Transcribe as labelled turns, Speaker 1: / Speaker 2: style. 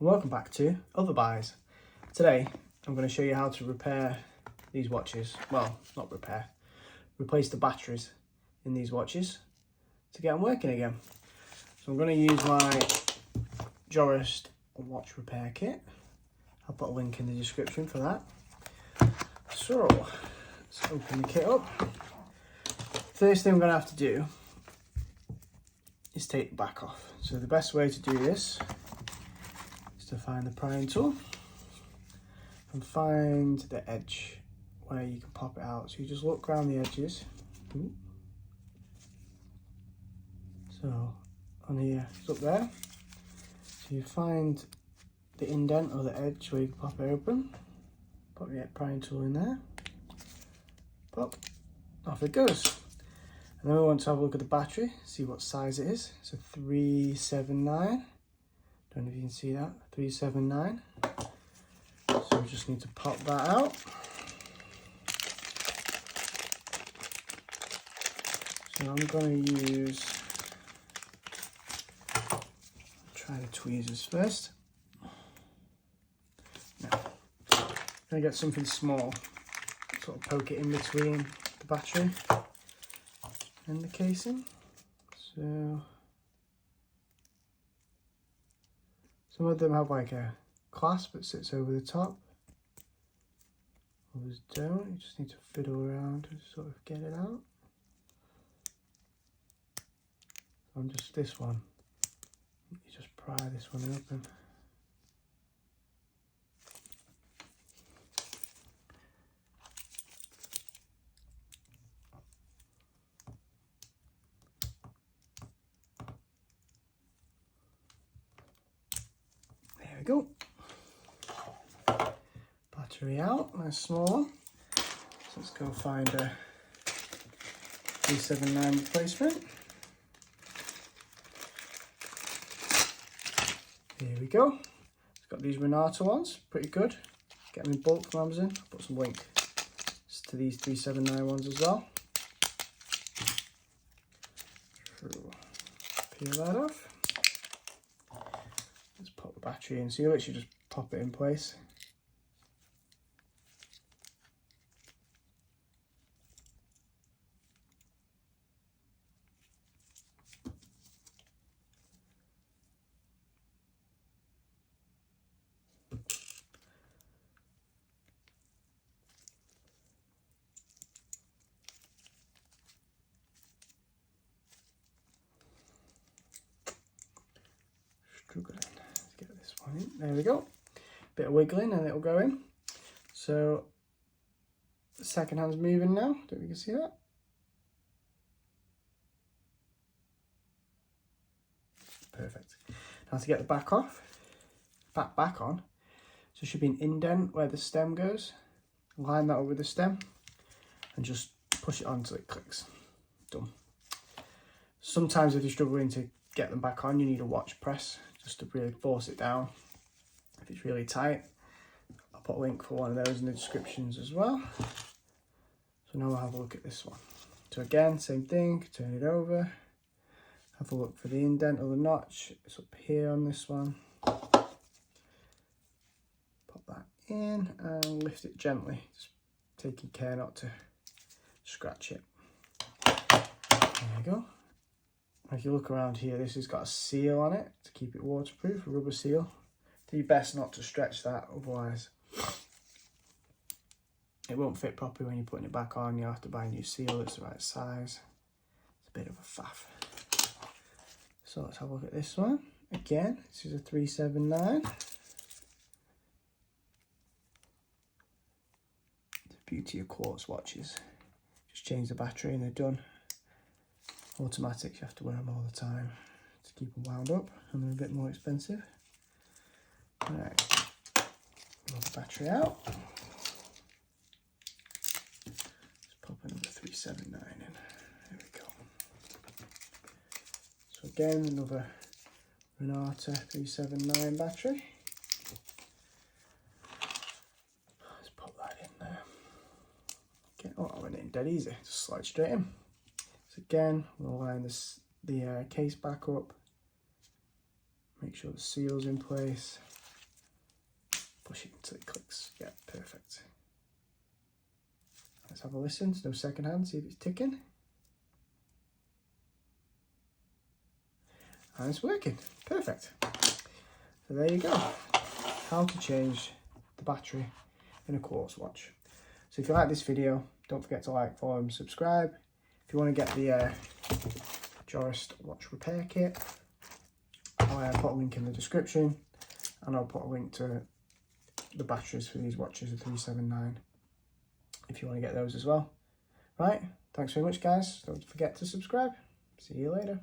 Speaker 1: and welcome back to OtherBuys. Today I'm going to show you how to repair these watches. Well, not repair, replace the batteries in these watches to get them working again. So I'm going to use my Jurist watch repair kit. I'll put a link in the description for that. So let's open the kit up. First thing we're going to have to do is take the back off. So the best way to do this is to find the prying tool and find the edge where you can pop it out. So you just look around the edges. So on here, it's up there. So you find the indent or the edge where you can pop it open. Put the prying tool in there. Pop, off it goes. And then we want to have a look at the battery, see what size it is. It's a 379. Don't know if you can see that, 379. So we just need to pop that out. So I'm going to try the tweezers first. Now, I'm going to get something small, sort of poke it in between the battery and the casing. So some of them have like a clasp that sits over the top. Others don't. You just need to fiddle around to sort of get it out. So I'm just this one. You just pry this one open. There we go. Battery out, nice small one. So let's go find a 379 replacement. Here we go. It's got these Renata ones, pretty good. Get them in bulk from Amazon. Put some link to these 379 ones as well. Peel that off. Let's pop the battery in. So you literally just pop it in place. Struggling to get this one in. There we go. Bit of wiggling and it'll go in. So the second hand's moving now. Don't you can see that? Perfect. Now to get the back off, back on. So there should be an indent where the stem goes. Line that up with the stem and just push it on until it clicks. Done. Sometimes if you're struggling to get them back on, you need a watch press just to really force it down if it's really tight. I'll put a link for one of those in the descriptions as well. So now we'll have a look at this one. So again, same thing, turn it over, have a look for the indent or the notch. It's up here on this one. Pop that in and lift it gently, just taking care not to scratch it. There you go. If you look around here, this has got a seal on it to keep it waterproof, a rubber seal. Do your best not to stretch that, otherwise it won't fit properly when you're putting it back on. You have to buy a new seal that's the right size. It's a bit of a faff. So let's have a look at this one. Again, this is a 379. The beauty of Quartz watches. Just change the battery and they're done. Automatics, you have to wear them all the time to keep them wound up, and they're a bit more expensive. Right, pull the battery out. Let's pop another 379 in. There we go. So again, another Renata 379 battery. Let's pop that in there. Okay, oh, I went in dead easy. Just slide straight in. So again, we'll line the case back up, make sure the seal's in place. push it until it clicks. Yeah, perfect. Let's have a listen. There's no second hand, see if it's ticking. And it's working. Perfect. So there you go. How to change the battery in a Quartz watch. So if you like this video, don't forget to like, follow and subscribe. If you want to get the Jurist watch repair kit, I'll put a link in the description, and I'll put a link to the batteries for these watches, the 379, if you want to get those as well. Right, thanks very much guys. Don't forget to subscribe. See you later.